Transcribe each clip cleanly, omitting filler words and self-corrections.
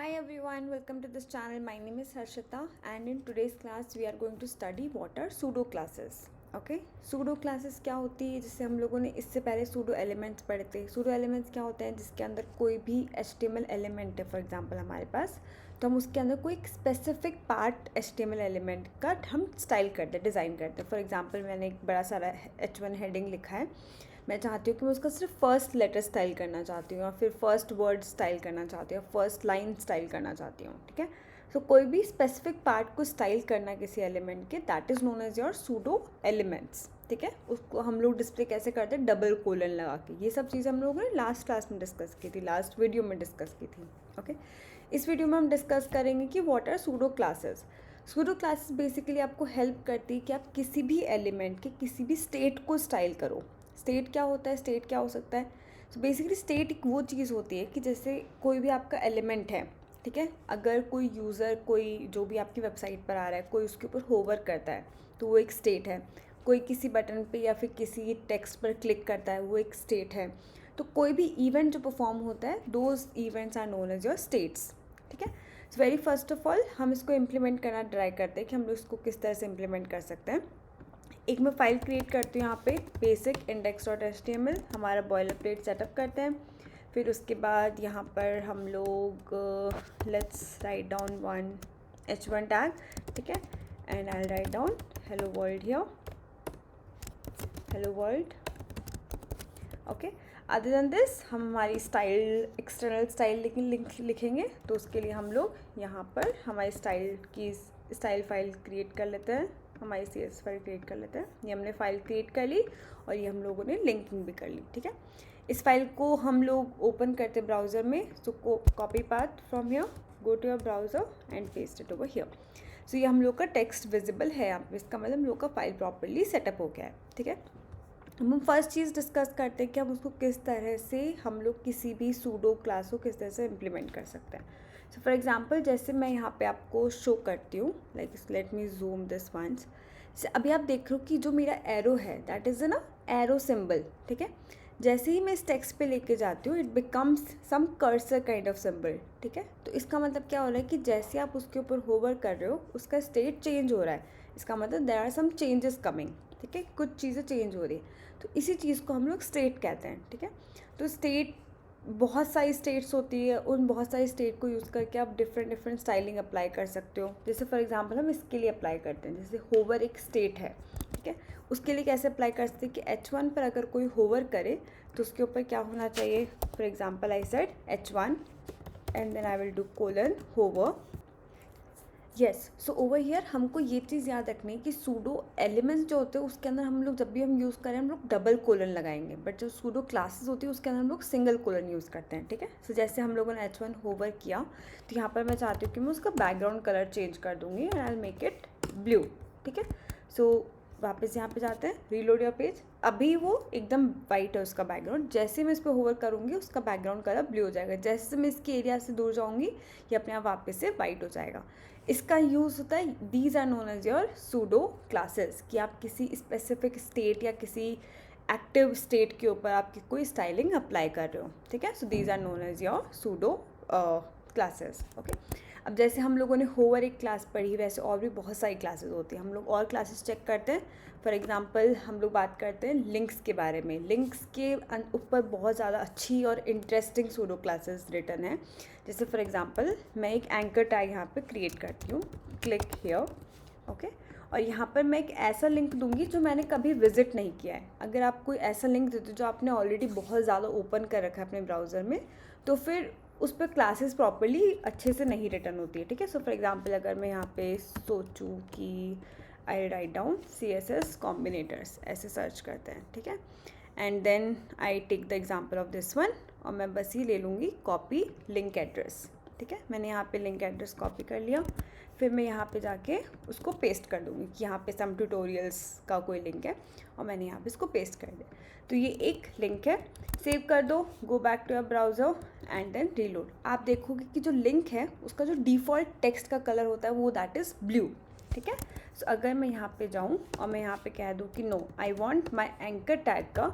Hi everyone, welcome to this channel. My name is Harshita and in today's class we are going to study what are pseudo classes. Okay pseudo classes क्या होती है? जैसे हम लोगों ने इससे पहले सूडो एलिमेंट्स पढ़े थे. सूडो एलिमेंट्स क्या होते हैं? जिसके अंदर कोई भी HTML एलिमेंट है फॉर एग्जांपल हमारे पास, तो हम उसके अंदर कोई स्पेसिफिक पार्ट HTML एलिमेंट का हम स्टाइल करते हैं, डिज़ाइन करते हैं. फॉर एग्जांपल मैंने एक बड़ा सारा H1 हेडिंग लिखा है. मैं चाहती हूँ कि मैं उसका सिर्फ फर्स्ट लेटर स्टाइल करना चाहती हूँ, या फिर फर्स्ट वर्ड स्टाइल करना चाहती हूँ, फर्स्ट लाइन स्टाइल करना चाहती हूँ. ठीक है, सो कोई भी स्पेसिफिक पार्ट को स्टाइल करना किसी एलिमेंट के, that is known as your pseudo elements. ठीक है, उसको हम लोग डिस्प्ले कैसे करते हैं? डबल कोलन लगा के. ये सब चीज़ें हम लोगों ने लास्ट क्लास में डिस्कस की थी, लास्ट वीडियो में डिस्कस की थी. ओके, इस वीडियो में हम डिस्कस करेंगे कि what are pseudo classes. Pseudo classes basically आपको हेल्प करती है कि आप किसी भी एलिमेंट के किसी भी स्टेट को स्टाइल करो. स्टेट क्या होता है? स्टेट क्या हो सकता है? तो बेसिकली स्टेट एक वो चीज़ होती है कि जैसे कोई भी आपका एलिमेंट है, ठीक है, अगर कोई यूज़र, कोई जो भी आपकी वेबसाइट पर आ रहा है, कोई उसके ऊपर होवर करता है तो वो एक स्टेट है. कोई किसी बटन पे या फिर किसी टेक्स्ट पर क्लिक करता है, वो एक स्टेट है. तो कोई भी इवेंट जो परफॉर्म होता है, those events are known as your states. ठीक है, so very first of all हम इसको इम्प्लीमेंट करना ट्राई करते हैं कि हम लोग इसको किस तरह से इम्प्लीमेंट कर सकते हैं. एक मैं फ़ाइल क्रिएट करती हूँ यहाँ पे, basic index.html. हमारा बॉयलर प्लेट सेटअप करते हैं. फिर उसके बाद यहाँ पर हम लोग let's write down one h1 tag. ठीक है, and I write down hello world here, hello world. Okay, other than this हम हमारी स्टाइल, एक्सटर्नल स्टाइल लिखेंगे. तो उसके लिए हम लोग यहाँ पर हमारी स्टाइल फाइल क्रिएट कर लेते हैं, हमारी CSS फाइल क्रिएट कर लेते हैं. ये हमने फ़ाइल क्रिएट कर ली और ये हम लोगों ने लिंकिंग भी कर ली. ठीक है, इस फाइल को हम लोग ओपन करते ब्राउज़र में. So copy path from here, go to your browser and paste it over here. So ये हम लोग का टेक्स्ट विजिबल है यहाँ पे, इसका मतलब हम लोग का फाइल प्रॉपरली सेटअप हो गया है. ठीक है, हम फर्स्ट चीज़ डिस्कस करते हैं कि हम उसको किस तरह से हम लोग किसी भी सूडो क्लास को किस तरह से इम्प्लीमेंट कर सकते हैं. सो फॉर एग्जांपल जैसे मैं यहाँ पे आपको शो करती हूँ, like let me zoom this once. अभी आप देख रहे हो कि जो मेरा एरो है दैट इज़ ना एरो सिंबल. ठीक है, जैसे ही मैं इस टेक्स्ट पे लेके जाती हूँ it becomes some cursor kind of symbol. ठीक है, तो इसका मतलब क्या हो रहा है कि जैसे आप उसके ऊपर होवर कर रहे हो उसका स्टेट चेंज हो रहा है. इसका मतलब there are some changes coming. ठीक है, कुछ चीज़ें चेंज हो रही है, तो इसी चीज़ को हम लोग स्टेट कहते हैं. ठीक है, तो स्टेट बहुत सारी स्टेट्स होती है, उन बहुत सारी स्टेट को यूज़ करके आप डिफरेंट स्टाइलिंग अप्लाई कर सकते हो. जैसे फॉर एग्जांपल हम इसके लिए अप्लाई करते हैं, जैसे होवर एक स्टेट है. ठीक है, उसके लिए कैसे अप्लाई कर सकते हैं कि H1 पर अगर कोई होवर करे तो उसके ऊपर क्या होना चाहिए. For example I said H1 and then I will do colon hover. Yes, so over here हमको ये चीज़ याद रखनी है कि सूडो एलिमेंट्स जो होते हैं उसके अंदर हम लोग जब भी हम यूज़ करें हम लोग डबल कोलन लगाएंगे, बट जो सूडो क्लासेस होती है उसके अंदर हम लोग सिंगल कोलन यूज़ करते हैं. ठीक है, सो जैसे हम लोगों ने H1 होवर किया तो यहाँ पर मैं चाहती हूँ कि मैं उसका बैकग्राउंड कलर चेंज कर दूँगी and I will make it blew. ठीक है, सो वापस यहाँ पे जाते हैं, रीलोड योर पेज. अभी वो एकदम वाइट है उसका बैकग्राउंड, जैसे मैं इस पर होवर करूँगी उसका बैकग्राउंड कलर ब्लू हो जाएगा. जैसे मैं इसके एरिया से दूर जाऊँगी ये अपने आप वापस से वाइट हो जाएगा. इसका यूज़ होता है, these are known as your pseudo classes, कि आप किसी स्पेसिफिक स्टेट या किसी एक्टिव स्टेट के ऊपर आप कोई स्टाइलिंग अप्लाई कर रहे हो. ठीक है, so these are known as your pseudo classes. Okay, अब जैसे हम लोगों ने होवर एक क्लास पढ़ी, वैसे और भी बहुत सारी क्लासेस होती हैं. हम लोग और क्लासेस चेक करते हैं. फॉर एग्जांपल हम लोग बात करते हैं लिंक्स के बारे में. लिंक्स के ऊपर बहुत ज़्यादा अच्छी और इंटरेस्टिंग सूडो क्लासेस रिटर्न है. जैसे फॉर एग्जांपल मैं एक एंकर टैग यहाँ पे क्रिएट करती हूँ, क्लिक हियर. ओके, और यहाँ पर मैं एक ऐसा लिंक दूंगी जो मैंने कभी विजिट नहीं किया है. अगर आप कोई ऐसा लिंक देते हो जो आपने ऑलरेडी बहुत ज़्यादा ओपन कर रखा है अपने ब्राउज़र में, तो फिर उस पर क्लासेस प्रॉपर्ली अच्छे से नहीं रिटर्न होती है. ठीक है, सो फॉर एग्जांपल अगर मैं यहाँ पे सोचूं कि I write down CSS combinators, ऐसे सर्च करते हैं. ठीक है, and then I take the example of this one और मैं बस ही ले लूँगी कॉपी लिंक एड्रेस. ठीक है, मैंने यहाँ पे लिंक एड्रेस कॉपी कर लिया. फिर मैं यहाँ पे जाके उसको पेस्ट कर दूँगी कि यहाँ पे सम ट्यूटोरियल्स का कोई लिंक है और मैंने यहाँ पे इसको पेस्ट कर दिया. तो ये एक लिंक है. सेव कर दो, go back to your browser and then reload. आप देखोगे कि जो लिंक है उसका जो डिफ़ॉल्ट टेक्स्ट का कलर होता है वो दैट इज़ ब्लू. ठीक है, सो अगर मैं यहाँ पे जाऊँ और मैं यहाँ पे कह दूँ कि no, I want my anchor tag का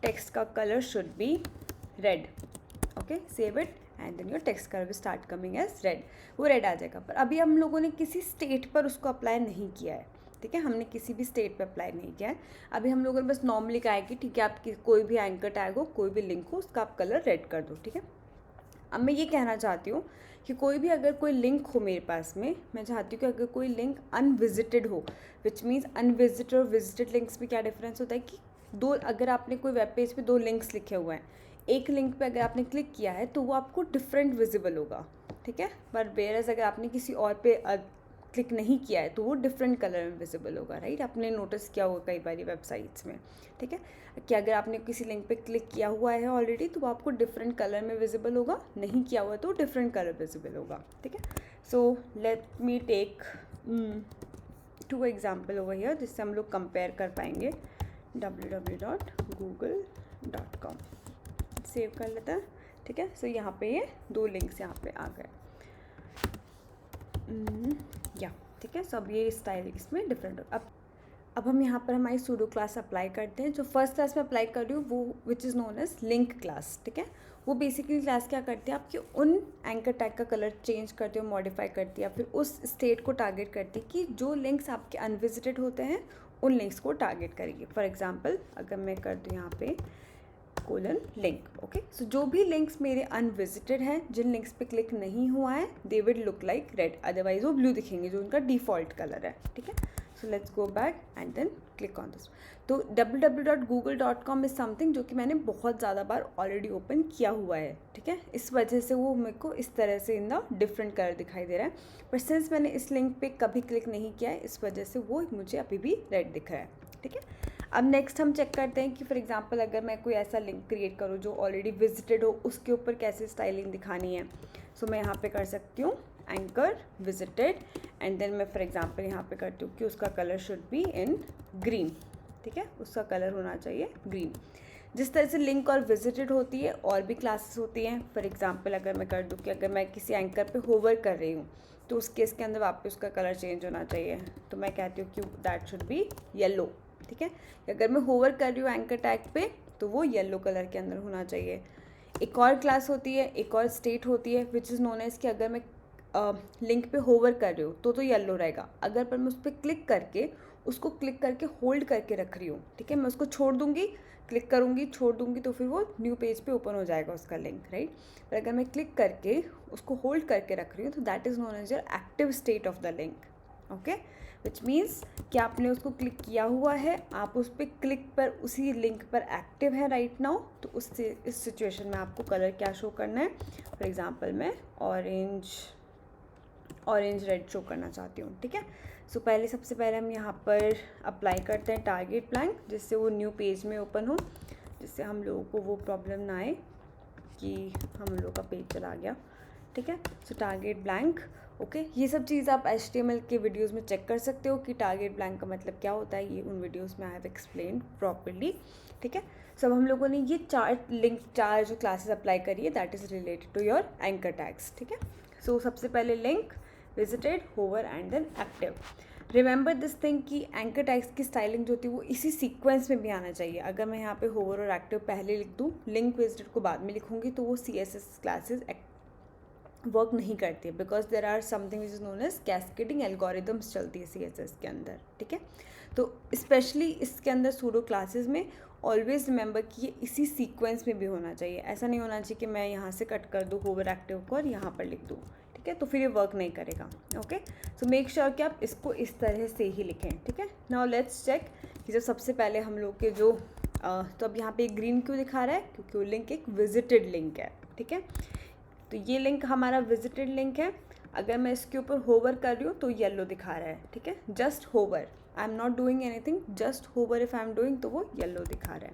टेक्स्ट का colour should be red. Okay, save it and then your text colour will start coming as red, वो रेड आ जाएगा। पर अभी हम लोगों ने किसी स्टेट पर उसको अप्लाई नहीं किया है, ठीक है, हमने किसी भी स्टेट पे अप्लाई नहीं किया है। अभी हम लोगों ने बस नॉर्मली कहा है कि ठीक है, आप कोई भी एंकर टैग हो, कोई भी लिंक हो, उसका आप कलर रेड कर दो, ठीक है। अब मैं ये कहना चाहती हूँ कि कोई भी अगर कोई लिंक हो मेरे पास में, मैं चाहती हूँ कि अगर कोई लिंक अनविजिटेड हो, विच मीन्स अनविजिटेड और विजिटेड लिंक्स में क्या डिफरेंस होता है कि दो, अगर आपने कोई वेब पेज पे 2 लिंक्स लिखे हुए हैं, एक लिंक पे अगर आपने क्लिक किया है तो वो आपको डिफरेंट विजिबल होगा, ठीक है, पर वेयरएज अगर आपने किसी और पे क्लिक नहीं किया है तो वो डिफरेंट कलर में विजिबल होगा, राइट। आपने नोटिस किया होगा कई बार वेबसाइट्स में, ठीक है, कि अगर आपने किसी लिंक पे क्लिक किया हुआ है ऑलरेडी तो वो आपको डिफरेंट कलर में विजिबल होगा, नहीं किया हुआ तो डिफरेंट कलर विजिबल होगा, ठीक है। So let me take 2 example over here जिससे हम लोग कंपेयर कर पाएंगे। www.google.com सेव कर लेते हैं, ठीक है। सो यहाँ पे ये 2 लिंक्स यहाँ पे आ गए, या ठीक है। सो अब ये स्टाइल इसमें डिफरेंट हो। अब हम यहाँ पर हमारी सूडो क्लास अप्लाई करते हैं। जो फर्स्ट क्लास में अप्लाई कर रही हूँ वो which is known as link class, ठीक है। वो बेसिकली क्लास क्या करती है, आपके उन एंकर टैग का कलर चेंज करती है, मॉडिफाई करती है, या फिर उस स्टेट को टारगेट करती है कि जो लिंक्स आपके अनविजिटेड होते हैं उन लिंक्स को टारगेट करेगी। फॉर एग्जाम्पल अगर मैं कर दूँ यहाँ पे कोलन लिंक, ओके। सो जो भी लिंक्स मेरे अनविजिटेड हैं, जिन लिंक्स पे क्लिक नहीं हुआ है, they will look like red, otherwise वो ब्लू दिखेंगे जो उनका डिफ़ॉल्ट कलर है, ठीक है। So let's go back and then click on this. तो www.google.com इज़ समथिंग जो कि मैंने बहुत ज़्यादा बार ऑलरेडी ओपन किया हुआ है, ठीक है। इस वजह से वो मेरे को इस तरह से इन द डिफरेंट कलर दिखाई दे रहा है, पर सिंस मैंने इस लिंक पे कभी क्लिक नहीं किया है इस वजह से वो मुझे अभी भी रेड दिख रहा है, ठीक है। अब नेक्स्ट हम चेक करते हैं कि फॉर एग्जांपल अगर मैं कोई ऐसा लिंक क्रिएट करूँ जो ऑलरेडी विजिटेड हो, उसके ऊपर कैसे स्टाइलिंग दिखानी है। सो मैं यहाँ पे कर सकती हूँ एंकर विजिटेड एंड देन मैं फॉर एग्जांपल यहाँ पे करती हूँ कि उसका colour should be in green, ठीक है, उसका कलर होना चाहिए ग्रीन। जिस तरह से लिंक और विजिटेड होती है और भी क्लासेस होती हैं। फॉर एग्जांपल अगर मैं कर दूँ कि अगर मैं किसी एंकर पे होवर कर रही हूँ तो उस केस के अंदर वापस उसका कलर चेंज होना चाहिए, तो मैं कहती हूँ कि दैट शुड बी येलो, ठीक है। अगर मैं होवर कर रही हूँ एंकर टैग पे तो वो येलो कलर के अंदर होना चाहिए। एक और क्लास होती है, एक और स्टेट होती है विच इज़ नोन एज कि अगर मैं लिंक पे होवर कर रही हूँ तो येलो रहेगा, अगर पर मैं उस पर क्लिक करके उसको क्लिक करके होल्ड करके रख रही हूँ, ठीक है, मैं उसको छोड़ दूँगी, क्लिक करूँगी, छोड़ दूँगी तो फिर वो न्यू पेज पे ओपन हो जाएगा उसका लिंक, राइट। पर अगर मैं क्लिक करके उसको होल्ड करके रख रही हूँ तो that is known as your active state of the link, okay. Which means कि आपने उसको क्लिक किया हुआ है, आप उस पर क्लिक पर उसी लिंक पर एक्टिव है राइट नाउ, तो उससे इस सिचुएशन में आपको कलर क्या शो करना है। फॉर एग्जांपल मैं ऑरेंज रेड शो करना चाहती हूँ, ठीक है। सो पहले सबसे पहले हम यहाँ पर अप्लाई करते हैं टारगेट ब्लैंक, जिससे वो न्यू पेज में ओपन हो, जिससे हम लोगों को वो प्रॉब्लम ना आए कि हम लोगों का पेज चला गया, ठीक है। सो टारगेट ब्लैंक, ओके। ये सब चीज़ आप HTML के वीडियोस में चेक कर सकते हो कि टारगेट ब्लैंक का मतलब क्या होता है, ये उन वीडियोस में आई हैव एक्सप्लेन प्रॉपर्ली, ठीक है। सो अब हम लोगों ने ये चार जो क्लासेस अप्लाई करी है that is related to your anchor tags, ठीक है। सो सबसे पहले link, visited, hover and then active. Remember this thing कि एंकर टैग्स की स्टाइलिंग जो होती है वो इसी सीक्वेंस में भी आना चाहिए। अगर मैं यहाँ पे होवर और एक्टिव पहले लिख दूँ, लिंक विजिटेड को बाद में लिखूँगी तो वो CSS क्लासेस वर्क नहीं करती है, because there are something which is known as cascading algorithms चलती है CSS के अंदर, ठीक है। तो स्पेशली इसके अंदर सूडो क्लासेस में ऑलवेज रिमेंबर कि ये इसी सीक्वेंस में भी होना चाहिए। ऐसा नहीं होना चाहिए कि मैं यहाँ से कट कर दूँ होवर एक्टिव को और यहाँ पर लिख दूँ, ठीक है, तो फिर ये वर्क नहीं करेगा, ओके। सो मेक श्योर कि आप इसको इस तरह से ही लिखें, ठीक है। नाउ लेट्स चेक कि जब सबसे पहले हम लोग के जो तो अब यहाँ पे ग्रीन क्यों दिखा रहा है, क्योंकि वो लिंक एक विजिटेड लिंक है, ठीक है। तो ये लिंक हमारा विजिटेड लिंक है। अगर मैं इसके ऊपर होवर कर रही हूँ तो येलो दिखा रहा है, ठीक है, just hover, I am not doing anything, just hover if I am doing, तो वो येलो दिखा रहा है।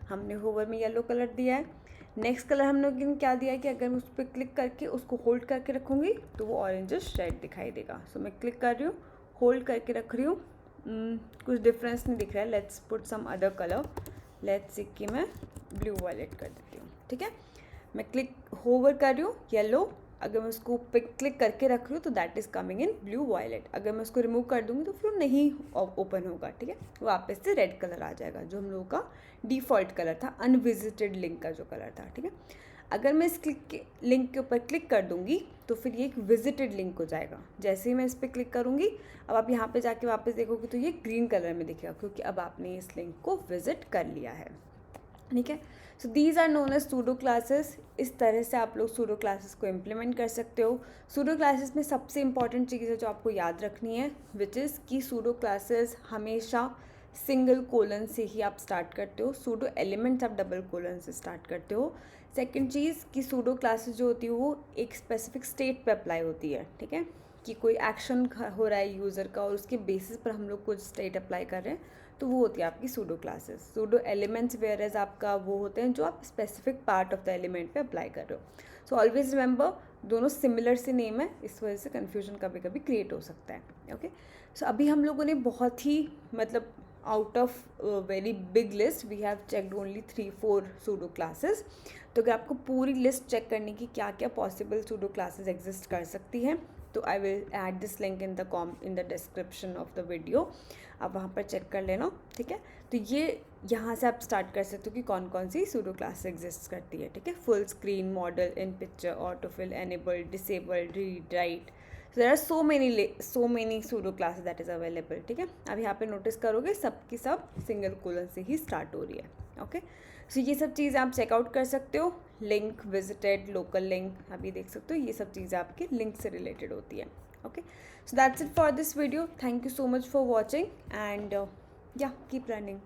हमने होवर में येलो कलर दिया है। नेक्स्ट कलर हम लोग ने क्या दिया है कि अगर मैं उस पर क्लिक करके उसको होल्ड करके रखूँगी तो वो ऑरेंजिश रेड दिखाई देगा। सो मैं क्लिक कर रही हूँ, होल्ड करके रख रही हूँ, कुछ डिफरेंस नहीं दिख रहा है। Let's put some other colour, let's see कि मैं ब्लू वायलेट कर देती हूँ, ठीक है। मैं क्लिक होवर कर रही हूँ येलो, अगर मैं उसको पे क्लिक करके रख रही हूँ तो that is coming in blue violet. अगर मैं उसको रिमूव कर दूँगी तो फिर नहीं ओपन होगा, ठीक है, वापस से रेड कलर आ जाएगा जो हम लोगों का डिफ़ॉल्ट कलर था, अनविजिटेड लिंक का जो कलर था, ठीक है। अगर मैं इस लिंक के ऊपर क्लिक कर दूँगी तो फिर ये एक विजिटेड लिंक हो जाएगा। जैसे ही मैं इस पर क्लिक करूँगी, अब आप यहाँ पे जाके वापस देखोगे तो ये ग्रीन कलर में दिखेगा, क्योंकि अब आपने इस लिंक को विजिट कर लिया है। ठीक है, so these are known as pseudo classes. इस तरह से आप लोग सूडो क्लासेस को इम्प्लीमेंट कर सकते हो। सूडो क्लासेस में सबसे इंपॉर्टेंट चीज़ है जो आपको याद रखनी है, विच इज़ कि सूडो क्लासेस हमेशा सिंगल कोलन से ही आप स्टार्ट करते हो। सूडो एलिमेंट्स आप डबल कोलन से स्टार्ट करते हो। सेकंड चीज़ कि सूडो क्लासेस जो होती है वो एक स्पेसिफिक स्टेट पे अप्लाई होती है। ठीक है, कि कोई एक्शन हो रहा है यूज़र का और उसके बेसिस पर हम लोग कुछ स्टेट अप्लाई कर रहे हैं, तो वो होती है आपकी pseudo classes. Pseudo elements whereas आपका वो होते हैं जो आप specific part of the element पे अप्लाई कर रहे हो। सो ऑलवेज रिमेंबर, दोनों सिमिलर से नेम है, इस वजह से कन्फ्यूजन कभी कभी क्रिएट हो सकता है। ओके, सो अभी हम लोगों ने बहुत ही मतलब out of very big list we have checked only 3-4 pseudo classes. तो अगर आपको पूरी लिस्ट चेक करने की क्या क्या पॉसिबल सूडो क्लासेस एग्जिस्ट कर सकती हैं, तो I will add this link in the description of the video. आप वहाँ पर चेक कर लेना। ठीक है, तो ये यहाँ से आप स्टार्ट कर सकते हो कि कौन कौन सी सूडो क्लास एग्जिस्ट करती है। ठीक है, full screen, model, in picture, autofill, enabled, disabled, read, right. So there are so many pseudo classes that is available. ठीक है, अब यहाँ पे नोटिस करोगे सब की सब सिंगल कोलन से ही स्टार्ट हो रही है। ओके, सो ये सब चीज़ें आप चेकआउट कर सकते हो। लिंक, विजिटेड, लोकल लिंक, अभी देख सकते हो ये सब चीज़ें आपके लिंक से रिलेटेड होती है। Okay, so that's it for this video. Thank you so much for watching and या कीप लर्निंग।